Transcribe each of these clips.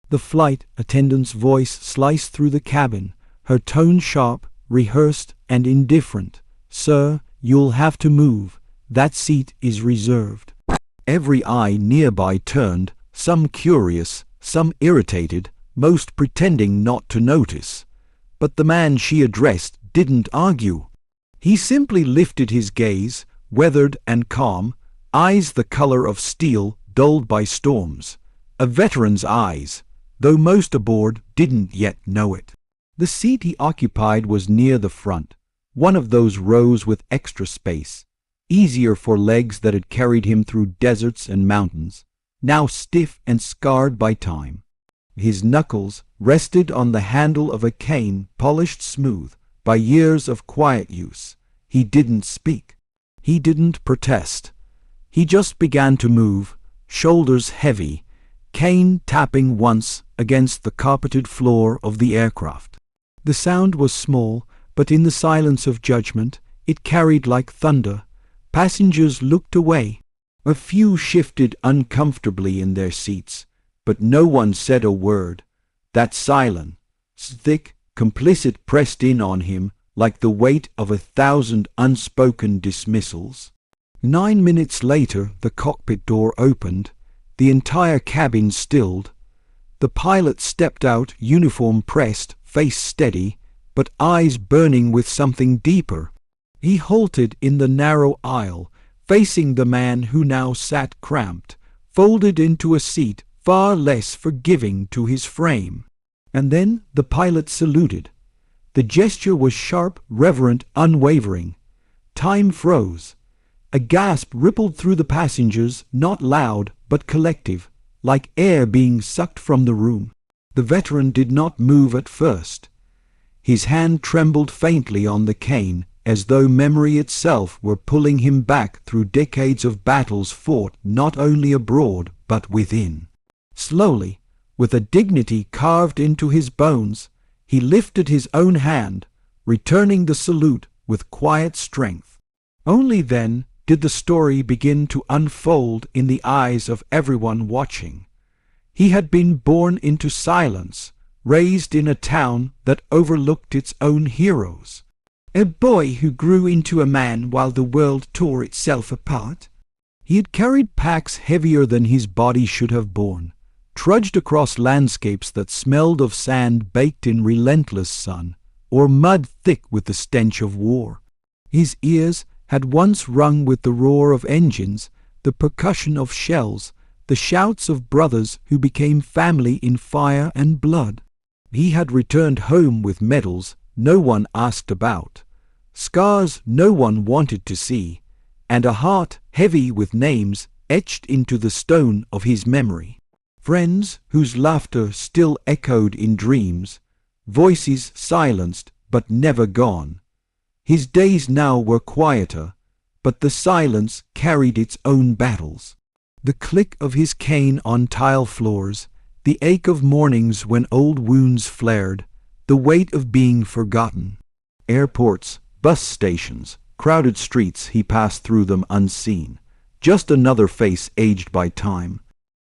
The flight attendant's voice sliced through the cabin, her tone sharp, rehearsed, and indifferent. "Sir, you'll have to move. That seat is reserved." Every eye nearby turned, some curious, some irritated, most pretending not to notice. But the man she addressed didn't argue. He simply lifted his gaze, weathered and calm, eyes the color of steel dulled by storms. A veteran's eyes, though most aboard didn't yet know it. The seat he occupied was near the front, one of those rows with extra space, easier for legs that had carried him through deserts and mountains, now stiff and scarred by time. His knuckles rested on the handle of a cane polished smooth by years of quiet use. He didn't speak. He didn't protest. He just began to move, shoulders heavy, cane tapping once against the carpeted floor of the aircraft. The sound was small, but in the silence of judgment, it carried like thunder. Passengers looked away. A few shifted uncomfortably in their seats, but no one said a word. That silence, thick, complicit, pressed in on him like the weight of 1,000 unspoken dismissals. 9 minutes later, the cockpit door opened. The entire cabin stilled. The pilot stepped out, uniform pressed, face steady, but eyes burning with something deeper. He halted in the narrow aisle, facing the man who now sat cramped, folded into a seat far less forgiving to his frame. And then the pilot saluted. The gesture was sharp, reverent, unwavering. Time froze. A gasp rippled through the passengers, not loud, but collective, like air being sucked from the room. The veteran did not move at first. His hand trembled faintly on the cane, as though memory itself were pulling him back through decades of battles fought not only abroad but within. Slowly, with a dignity carved into his bones, he lifted his own hand, returning the salute with quiet strength. Only then did the story begin to unfold in the eyes of everyone watching. He had been born into silence, raised in a town that overlooked its own heroes. A boy who grew into a man while the world tore itself apart. He had carried packs heavier than his body should have borne, trudged across landscapes that smelled of sand baked in relentless sun, or mud thick with the stench of war. His ears had once rung with the roar of engines, the percussion of shells, the shouts of brothers who became family in fire and blood. He had returned home with medals no one asked about, scars no one wanted to see, and a heart heavy with names etched into the stone of his memory. Friends whose laughter still echoed in dreams, voices silenced but never gone. His days now were quieter, but the silence carried its own battles. The click of his cane on tile floors, the ache of mornings when old wounds flared, the weight of being forgotten. Airports, bus stations, crowded streets, he passed through them unseen, just another face aged by time.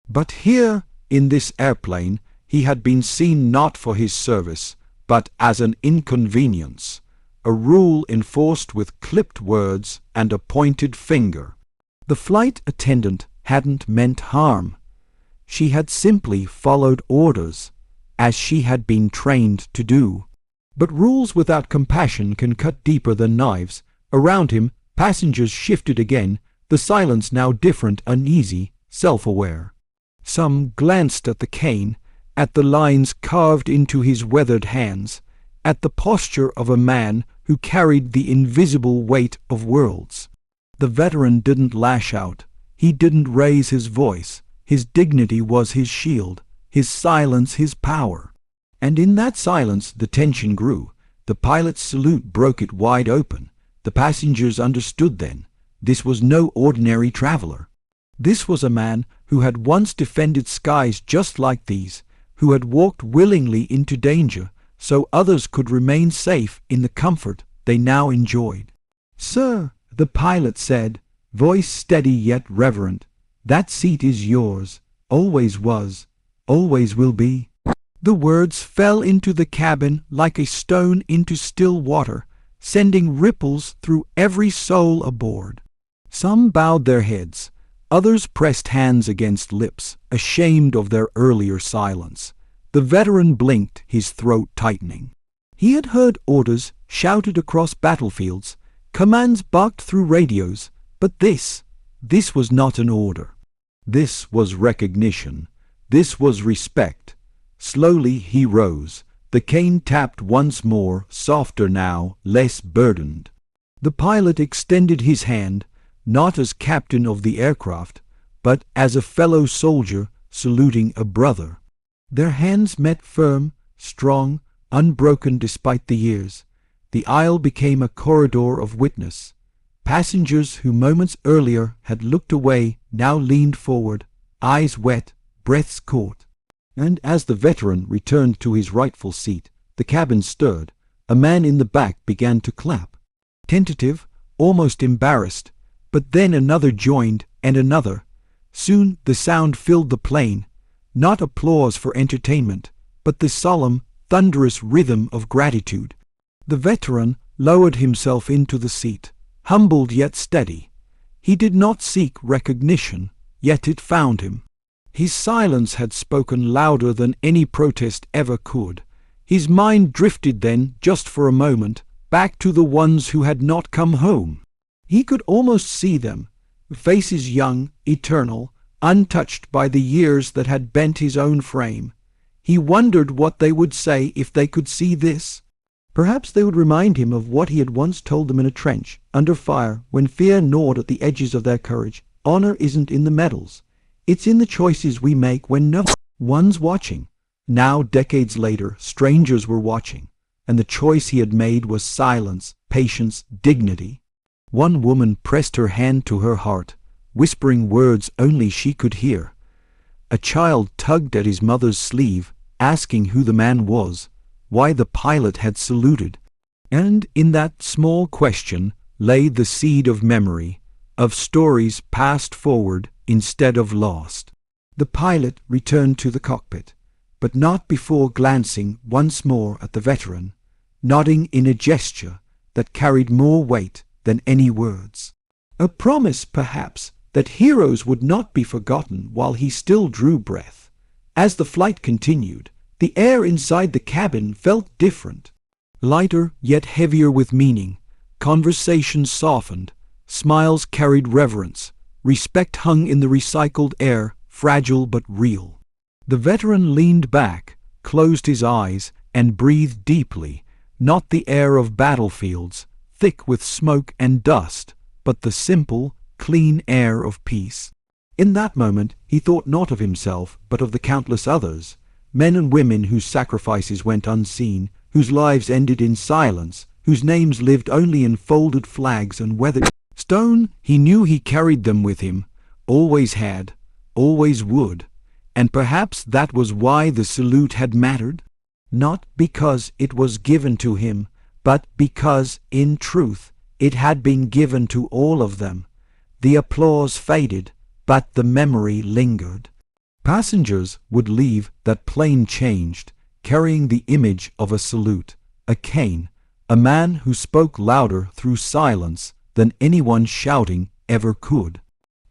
But here, in this airplane, he had been seen not for his service, but as an inconvenience, a rule enforced with clipped words and a pointed finger. The flight attendant hadn't meant harm. She had simply followed orders, as she had been trained to do. But rules without compassion can cut deeper than knives. Around him, passengers shifted again, the silence now different, uneasy, self-aware. Some glanced at the cane, at the lines carved into his weathered hands, at the posture of a man who carried the invisible weight of worlds. The veteran didn't lash out. He didn't raise his voice. His dignity was his shield, his silence his power. And in that silence the tension grew. The pilot's salute broke it wide open. The passengers understood then. This was no ordinary traveler. This was a man who had once defended skies just like these, who had walked willingly into danger so others could remain safe in the comfort they now enjoyed. "Sir," the pilot said, voice steady yet reverent, "that seat is yours, always was, always will be." The words fell into the cabin like a stone into still water, sending ripples through every soul aboard. Some bowed their heads, others pressed hands against lips, ashamed of their earlier silence. The veteran blinked, his throat tightening. He had heard orders shouted across battlefields, commands barked through radios, but this was not an order. This was recognition. This was respect. Slowly he rose. The cane tapped once more, softer now, less burdened. The pilot extended his hand, not as captain of the aircraft, but as a fellow soldier saluting a brother. Their hands met firm, strong, unbroken despite the years. The aisle became a corridor of witness. Passengers who moments earlier had looked away now leaned forward, eyes wet, breaths caught. And as the veteran returned to his rightful seat, the cabin stirred. A man in the back began to clap. Tentative, almost embarrassed, but then another joined, and another. Soon the sound filled the plane, not applause for entertainment, but the solemn, thunderous rhythm of gratitude. The veteran lowered himself into the seat, humbled yet steady. He did not seek recognition, yet it found him. His silence had spoken louder than any protest ever could. His mind drifted then, just for a moment, back to the ones who had not come home. He could almost see them, faces young, eternal, untouched by the years that had bent his own frame. He wondered what they would say if they could see this. Perhaps they would remind him of what he had once told them in a trench, under fire, when fear gnawed at the edges of their courage. Honor isn't in the medals. It's in the choices we make when no one's watching. Now, decades later, strangers were watching, and the choice he had made was silence, patience, dignity. One woman pressed her hand to her heart, whispering words only she could hear. A child tugged at his mother's sleeve, asking who the man was, why the pilot had saluted. And in that small question lay the seed of memory, of stories passed forward instead of lost. The pilot returned to the cockpit, but not before glancing once more at the veteran, nodding in a gesture that carried more weight than any words. A promise, perhaps, that heroes would not be forgotten while he still drew breath. As the flight continued, the air inside the cabin felt different. Lighter, yet heavier with meaning. Conversations softened. Smiles carried reverence. Respect hung in the recycled air, fragile but real. The veteran leaned back, closed his eyes, and breathed deeply, not the air of battlefields, thick with smoke and dust, but the simple, clean air of peace. In that moment he thought not of himself, but of the countless others, men and women whose sacrifices went unseen, whose lives ended in silence, whose names lived only in folded flags and weathered stone. He knew he carried them with him, always had, always would, and perhaps that was why the salute had mattered. Not because it was given to him, but because, in truth, it had been given to all of them. The applause faded, but the memory lingered. Passengers would leave that plane changed, carrying the image of a salute, a cane, a man who spoke louder through silence than anyone shouting ever could.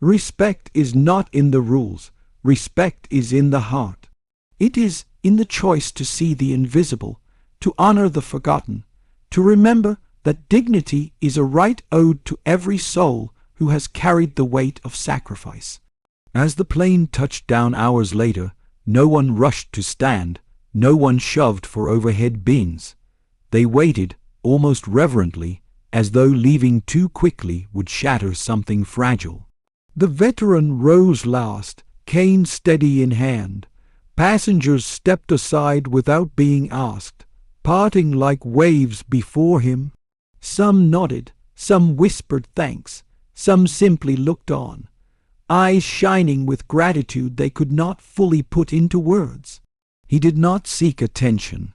Respect is not in the rules. Respect is in the heart. It is in the choice to see the invisible, to honor the forgotten, to remember that dignity is a right owed to every soul who has carried the weight of sacrifice. As the plane touched down hours later, no one rushed to stand, no one shoved for overhead bins. They waited, almost reverently, as though leaving too quickly would shatter something fragile. The veteran rose last, cane steady in hand. Passengers stepped aside without being asked, parting like waves before him. Some nodded, some whispered thanks, some simply looked on, eyes shining with gratitude they could not fully put into words. He did not seek attention.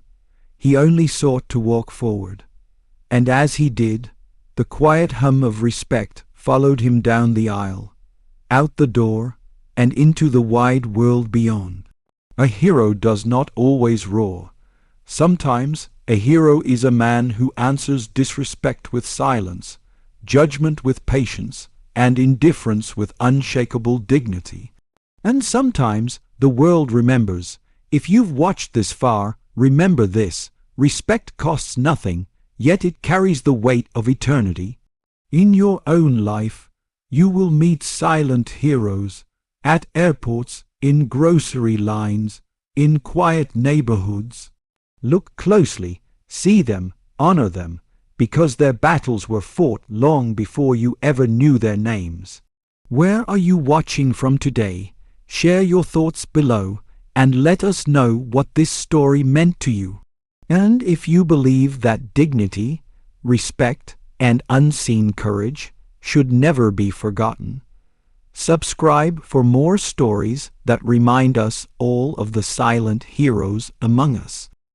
He only sought to walk forward. And as he did, the quiet hum of respect followed him down the aisle, out the door, and into the wide world beyond. A hero does not always roar. Sometimes a hero is a man who answers disrespect with silence, judgment with patience, and indifference with unshakable dignity. And sometimes the world remembers. If you've watched this far, remember this: respect costs nothing, yet it carries the weight of eternity. In your own life, you will meet silent heroes at airports, in grocery lines, in quiet neighborhoods. Look closely, see them, honor them, because their battles were fought long before you ever knew their names. Where are you watching from today? Share your thoughts below and let us know what this story meant to you. And if you believe that dignity, respect, and unseen courage should never be forgotten, subscribe for more stories that remind us all of the silent heroes among us.